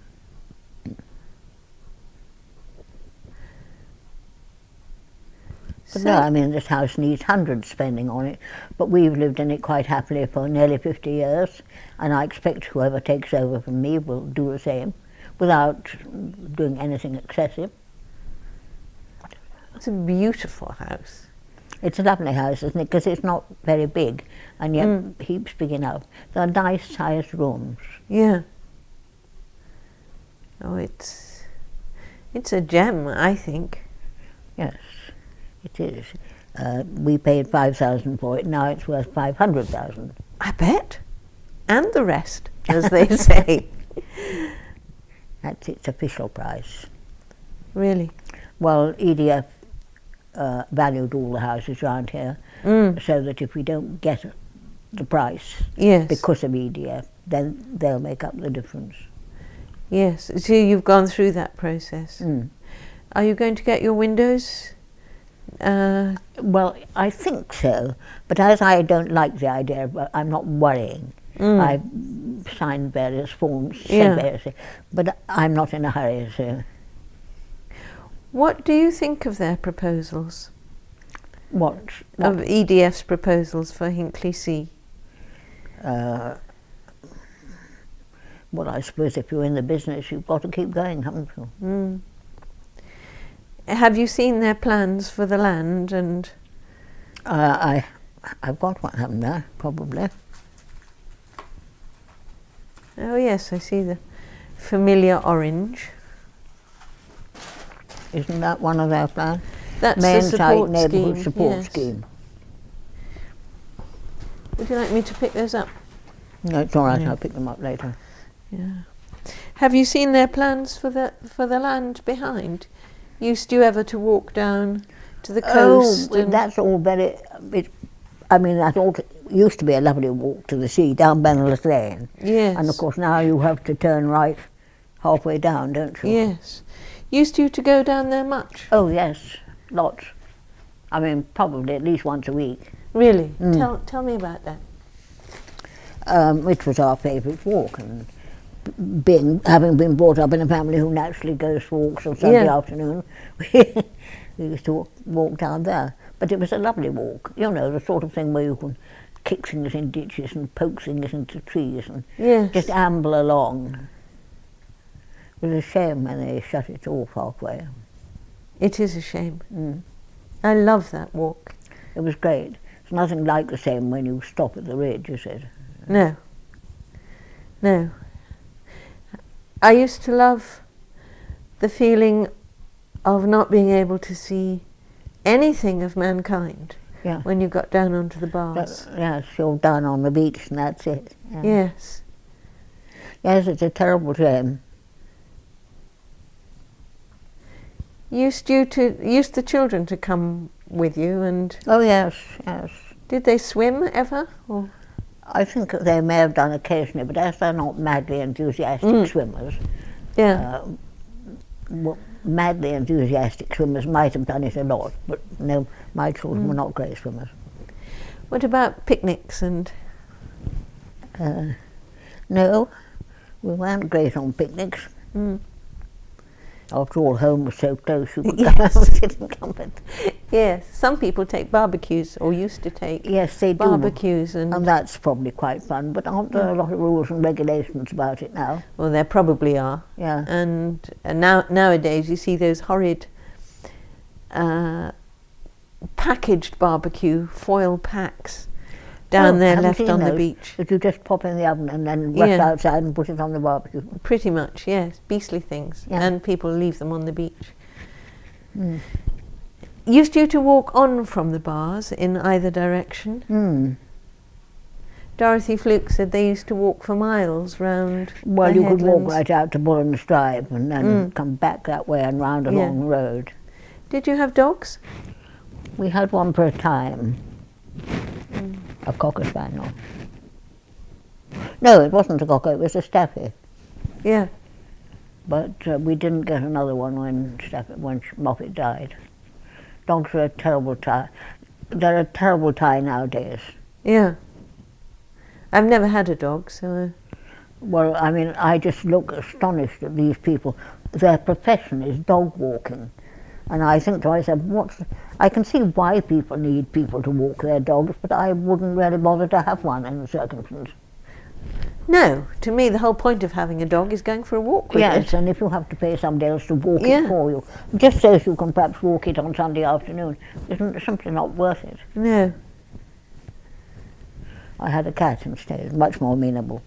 But no, I mean, this house needs hundreds spending on it, but we've lived in it quite happily for nearly 50 years, and I expect whoever takes over from me will do the same without doing anything excessive. It's a beautiful house. It's a lovely house, isn't it? Because it's not very big, and yet heaps big enough. They're nice sized rooms. Yeah. Oh, it's a gem, I think. Yes, it is. We paid 5,000 for it. Now it's worth 500,000. I bet. And the rest, as they say. That's its official price. Really? Well, EDF valued all the houses around here, so that if we don't get the price Yes. because of EDF, then they'll make up the difference. Yes. So you've gone through that process. Are you going to get your windows? Well, I think so, but as I don't like the idea, I'm not worrying. I've signed various forms, said various things, but I'm not in a hurry, so... What do you think of their proposals? What? Of EDF's proposals for Hinckley C? Well, I suppose if you're in the business, you've got to keep going, haven't you? Have you seen their plans for the land? And I've got one, haven't I? Probably. oh yes, I see the familiar orange. Isn't that one of their plans? That's Main the site support neighbourhood scheme. support Yes. scheme. Would you like me to pick those up? No, it's all right. I'll pick them up later. Yeah. Have you seen their plans for the land behind? Used you ever to walk down to the coast? Oh, that's all very... I mean, that all used to be a lovely walk to the sea down Beneless Lane. Yes. And of course now you have to turn right halfway down, don't you? Yes. Used you to go down there much? Oh yes, lots. I mean, probably at least once a week. Really? Tell me about that. It was our favourite walk, and having been brought up in a family who naturally goes for walks on Sunday afternoon, we used to walk down there. But it was a lovely walk, you know, the sort of thing where you can kick things in ditches and poke things into trees and just amble along. It was a shame when they shut it off halfway. It is a shame. I love that walk. It was great. It's nothing like the same when you stop at the ridge, is it? No. No. I used to love the feeling of not being able to see anything of mankind when you got down onto the bars. Yes, you're down on the beach and that's it. Yeah. Yes. Yes, it's a terrible shame. Used the children to come with you, and oh yes, yes. Did they swim ever? Or? I think they may have done occasionally, but as they're not madly enthusiastic swimmers, madly enthusiastic swimmers might have done it a lot, but no, my children were not great swimmers. What about picnics and? No, we weren't great on picnics. After all, home was so close, you could come out and sit in comfort. Yes, some people take barbecues, or used to take Yes, they do. barbecues. And that's probably quite fun, but aren't there a lot of rules and regulations about it now? well, there probably are. Yeah. And nowadays you see those horrid packaged barbecue foil packs down there left on the beach. That you just pop in the oven and then rush outside and put it on the barbecue. Pretty much, yes. Beastly things. Yeah. And people leave them on the beach. Used you to walk on from the bars in either direction? Dorothy Fluke said they used to walk for miles round Well, the you could walk headlands. right out to Bullen's Drive and then come back that way and round along the road. Did you have dogs? We had one for a time. A cocker spaniel. No, it wasn't a cocker, it was a staffy. Yeah. But we didn't get another one when Moffat died. Dogs are a terrible tie. They're a terrible tie nowadays. Yeah. I've never had a dog, so... Well, I mean, I just look astonished at these people. Their profession is dog walking. And I think to myself, I can see why people need people to walk their dogs, but I wouldn't really bother to have one in the circumstance. No, to me the whole point of having a dog is going for a walk with it. Yes, and if you have to pay somebody else to walk it for you, just so you can perhaps walk it on Sunday afternoon, isn't simply not worth it. No. I had a cat instead, much more amenable.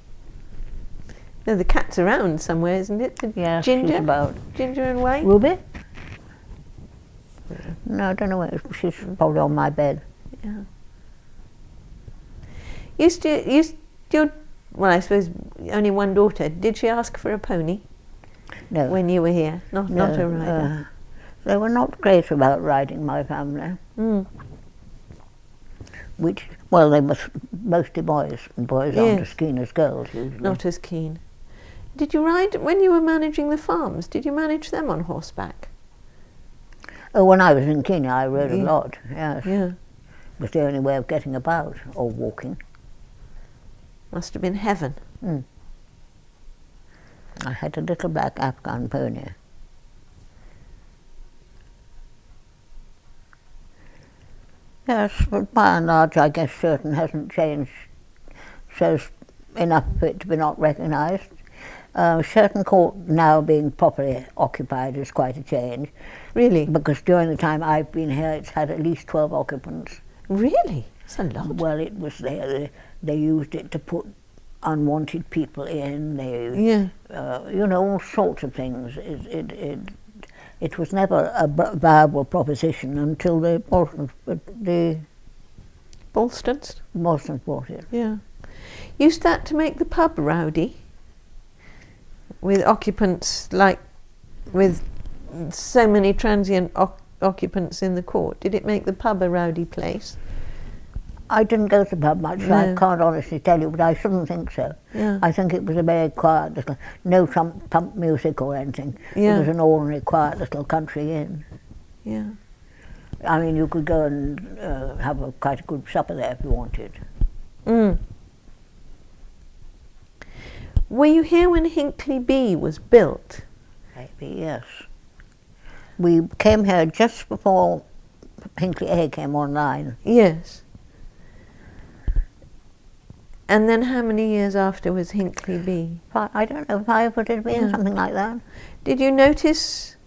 No, the cat's around somewhere, isn't it? Yes, Ginger? she's about. Ginger and Wayne? Ruby? No, I don't know where. She's probably on my bed. Yeah. Well, I suppose only one daughter. Did she ask for a pony? No. When you were here? Not a rider? They were not great about riding, my family. Which, well, they must mostly boys, and boys aren't as keen as girls usually. Not as keen. Did you ride, when you were managing the farms, did you manage them on horseback? Oh, when I was in Kenya, I rode a lot, yes. Yeah. It was the only way of getting about, or walking. Must have been heaven. I had a little black Afghan pony. Yes, but by and large, I guess Sheraton hasn't changed so enough for it to be not recognised. Sheraton Court now being properly occupied is quite a change. Really? Because during the time I've been here, it's had at least 12 occupants. Really? That's a lot. Well, it was there. They used it to put unwanted people in. You know, all sorts of things. It was never a viable proposition until the Bolstons bought it. Yeah. Used that to make the pub rowdy? With occupants, like with so many transient occupants in the court, did it make the pub a rowdy place? I didn't go to the pub much, so I can't honestly tell you, but I shouldn't think so. Yeah. I think it was a very quiet little, no pump music or anything. Yeah. It was an ordinary quiet little country inn. Yeah. I mean, you could go and have quite a good supper there if you wanted. Were you here when Hinckley B was built? Maybe, yes. We came here just before Hinckley A came online. Yes. And then how many years after was Hinckley B? I don't know, 5 would it have been, something like that. Did you notice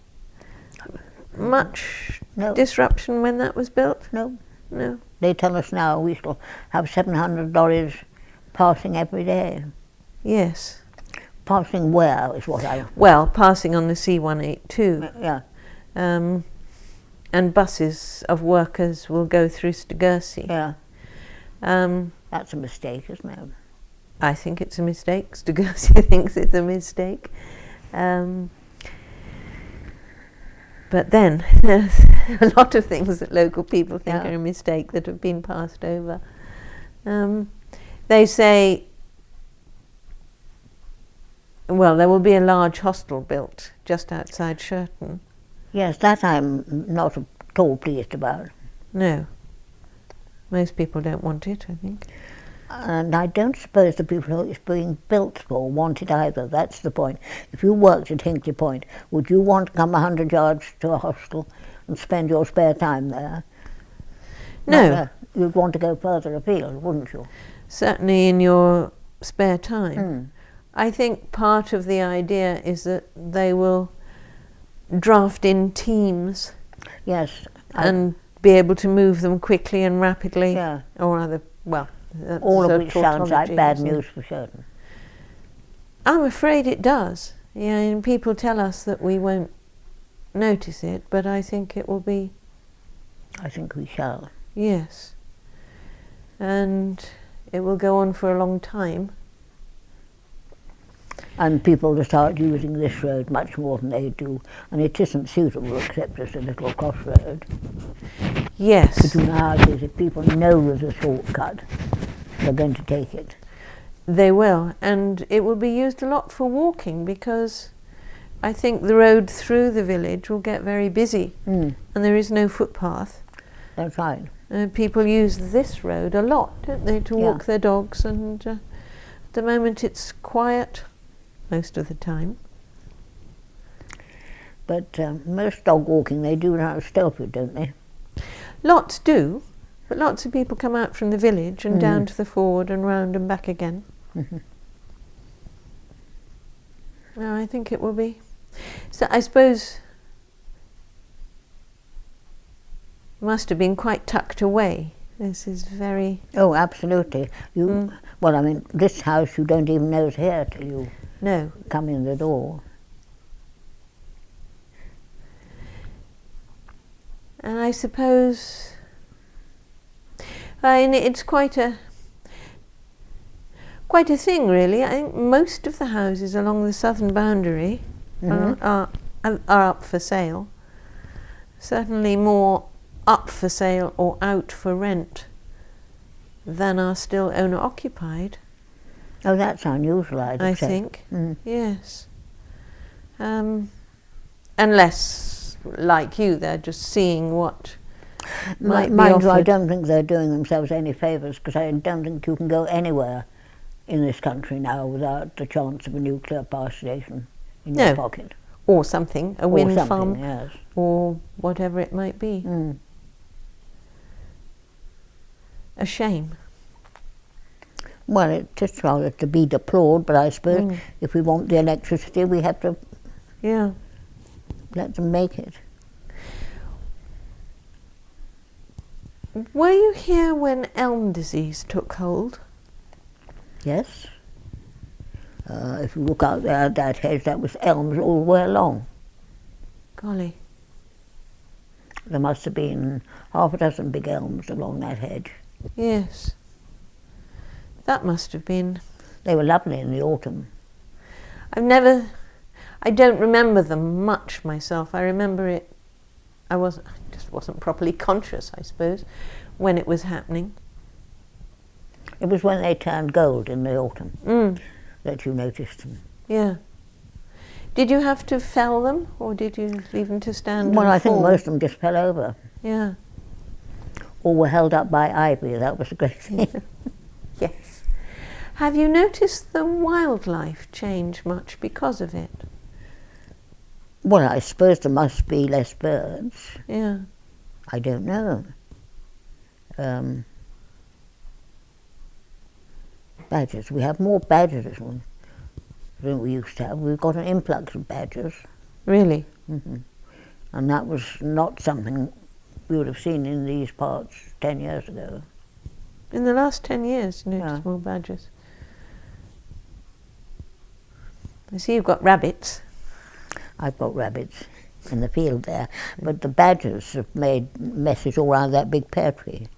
much disruption when that was built? No. No. They tell us now we still have 700 lorries passing every day. Yes. Passing where is what I... Well, passing on the C182. Yeah. And buses of workers will go through Stogursey. Yeah. That's a mistake, isn't it? I think it's a mistake. Stogursey thinks it's a mistake. But then there's a lot of things that local people think are a mistake that have been passed over. They say, well, there will be a large hostel built just outside Sheraton. Yes, that I'm not at all pleased about. No. Most people don't want it, I think. And I don't suppose the people who it's being built for want it either. That's the point. If you worked at Hinkley Point, would you want to come 100 yards to a hostel and spend your spare time there? No. You'd want to go further afield, wouldn't you? Certainly in your spare time. I think part of the idea is that they will draft in teams. Yes. And be able to move them quickly and rapidly. Yeah. Or other, well, all of which sounds like bad news for certain. I'm afraid it does. Yeah, and people tell us that we won't notice it, but I think it will be. I think we shall. Yes. And it will go on for a long time. And people will start using this road much more than they do, and it isn't suitable except as a little crossroad. Yes. Between houses, if people know there's a shortcut, they're going to take it. They will, and it will be used a lot for walking, because I think the road through the village will get very busy, and there is no footpath. That's right. People use this road a lot, don't they, to walk their dogs, and at the moment it's quiet most of the time. But most dog walking they do out of Stelford, don't they? Lots do, but lots of people come out from the village and down to the ford and round and back again. No, I think it will be. So I suppose it must have been quite tucked away. This is very... Oh, absolutely. You, well, I mean, this house you don't even know is here till you come in the door. And I suppose it's quite a thing, really. I think most of the houses along the southern boundary are up for sale. Certainly more up for sale or out for rent than are still owner-occupied. Oh, that's unusual, I think. Yes. Unless, like you, they're just seeing what might be offered. I don't think they're doing themselves any favours, because I don't think you can go anywhere in this country now without the chance of a nuclear power station in your pocket. Or something, a wind farm, yes. Or whatever it might be. A shame. Well, it's just rather to be deplored, but I suppose if we want the electricity, we have to let them make it. Were you here when elm disease took hold? Yes. If you look out there at that hedge, that was elms all the way along. Golly. There must have been half a dozen big elms along that hedge. Yes. That must have been... They were lovely in the autumn. I don't remember them much myself. I remember it, I just wasn't properly conscious, I suppose, when it was happening. It was when they turned gold in the autumn that you noticed them. Yeah. Did you have to fell them, or did you leave them to stand? Well, I think most of them just fell over. Yeah. Or were held up by ivy. That was a great thing. Yes. Have you noticed the wildlife change much because of it? Well, I suppose there must be less birds. Yeah. I don't know. Badgers. We have more badgers than we used to have. We've got an influx of badgers. Really? And that was not something we would have seen in these parts 10 years ago. In the last 10 years, you noticed more badgers. I see you've got rabbits. I've got rabbits in the field there, but the badgers have made messes all around that big pear tree.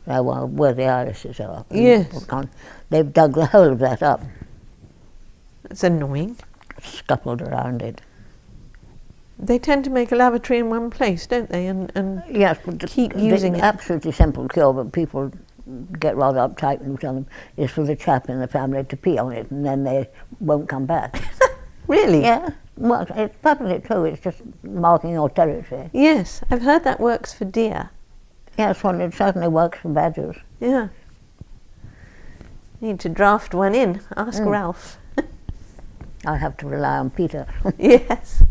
Where the irises are. Yes. They've dug the whole of that up. That's annoying. Scuttled around it. They tend to make a lavatory in one place, don't they? And yes, but keep using it. Absolutely simple cure, but people get rather uptight when you tell them, is for the chap in the family to pee on it, and then they won't come back. Really? Yeah. Well, it's perfectly true. It's just marking your territory. Yes, I've heard that works for deer. Yes, well, it certainly works for badgers. Yeah. Need to draft one in. Ask Ralph. I'll have to rely on Peter. Yes.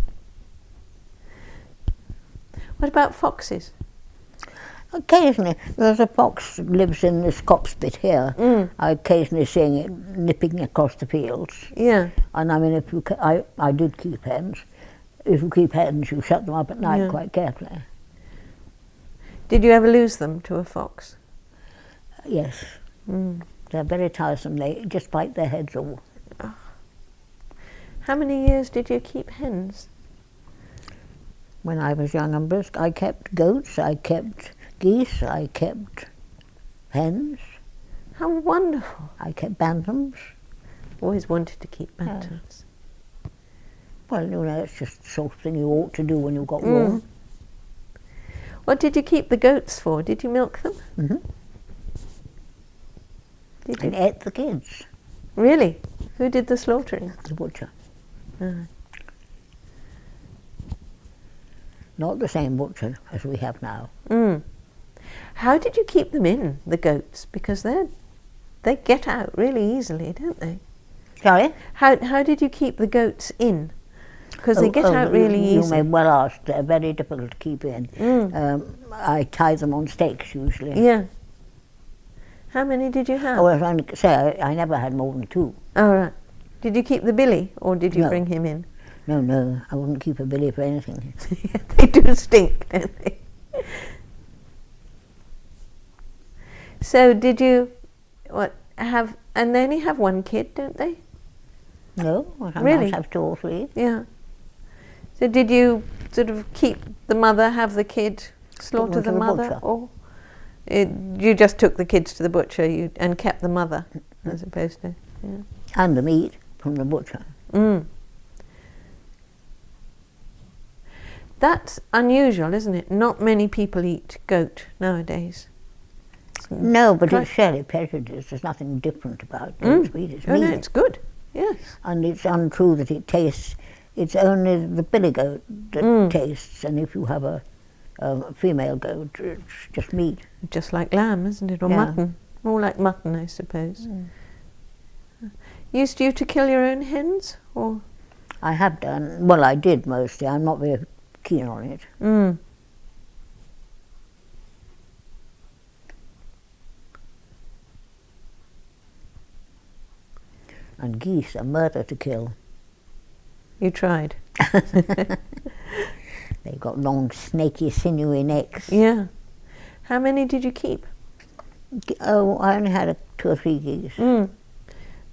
What about foxes? Occasionally, there's a fox that lives in this copse bit here. I occasionally seeing it nipping across the fields. Yeah. And I mean, if you, I did keep hens. If you keep hens, you shut them up at night quite carefully. Did you ever lose them to a fox? Yes. They're very tiresome. They just bite their heads off. Oh. How many years did you keep hens? When I was young and brisk, I kept goats, I kept geese, I kept hens. How wonderful. I kept bantams. Always wanted to keep bantams. Well, you know, it's just the sort of thing you ought to do when you've got warm. What did you keep the goats for? Did you milk them? Did you? And ate the kids. Really? Who did the slaughtering? The butcher. Ah. Not the same butcher as we have now. How did you keep them in, the goats? Because they get out really easily, don't they? Sorry? How did you keep the goats in? Because they get out really You easily. may well ask. They're very difficult to keep in. I tie them on stakes usually. Yeah. How many did you have? Oh, I was going to say, I never had more than 2. Oh, right. Did you keep the billy, or did you bring him in? No, I wouldn't keep a billy for anything. They do stink, don't they? So did you, and they only have one kid, don't they? No, I Really? must have 2 or 3. Yeah. So did you sort of keep the mother, have the kid, slaughter them to the the mother, butcher. or you just took the kids to the butcher and kept the mother, as opposed to, And the meat from the butcher. That's unusual, isn't it? Not many people eat goat nowadays. No, but it's fairly prejudiced. There's nothing different about goat's meat. It's Oh meat. no, it's good. Yes. And it's untrue that it tastes. It's only the billy goat that tastes, and if you have a female goat, it's just meat. Just like lamb, isn't it? Or mutton. More like mutton, I suppose. Used you to kill your own hens, or? I have done. Well, I did mostly. I'm not very keen on it. And geese are murder to kill. You tried. They've got long, snaky, sinewy necks. Yeah. How many did you keep? Oh, I only had 2 or 3 geese.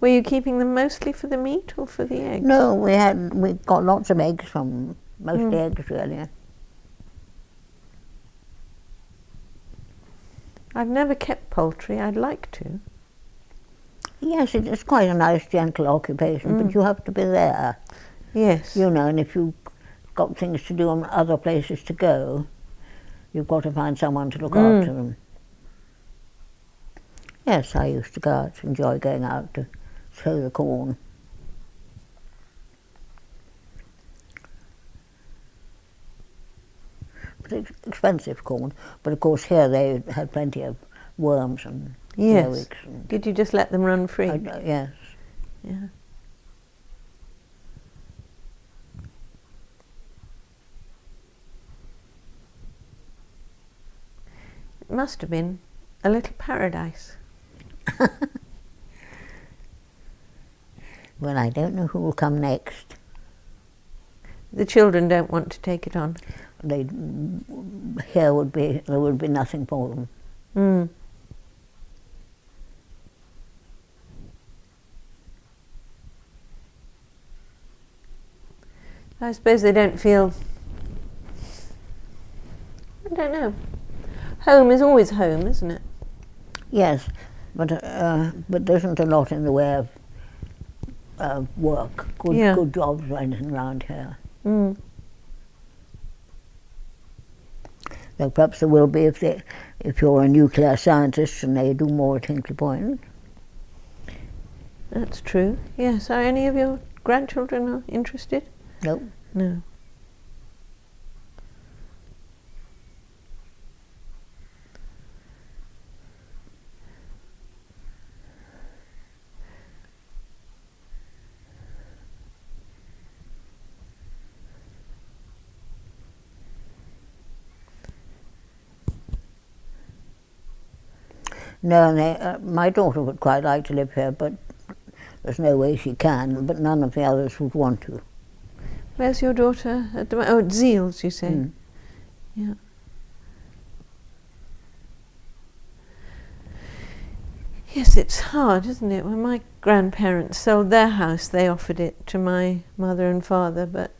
Were you keeping them mostly for the meat or for the eggs? No, we got lots of eggs from mostly eggs really. I've never kept poultry. I'd like to. Yes, it's quite a nice, gentle occupation, but you have to be there. Yes. You know, and if you've got things to do and other places to go, you've got to find someone to look after them. Yes, I used to go out, enjoy going out to sow the corn. But it's expensive corn, but of course here they had plenty of worms and earwigs. And Did you just let them run free? yes. Yeah. It must have been a little paradise. Well, I don't know who will come next. The children don't want to take it on. There would be nothing for them. I suppose they don't feel, I don't know. Home is always home, isn't it? Yes, but there isn't a lot in the way of work, good jobs or anything around here. Though perhaps there will be if you're a nuclear scientist and they do more at Hinkley Point. That's true. Yes. Are any of your grandchildren interested? No. No. No, my daughter would quite like to live here, but there's no way she can, but none of the others would want to. Where's your daughter at the moment? Oh, at Zeals, you say? Mm. Yeah. Yes, it's hard, isn't it? When my grandparents sold their house, they offered it to my mother and father, but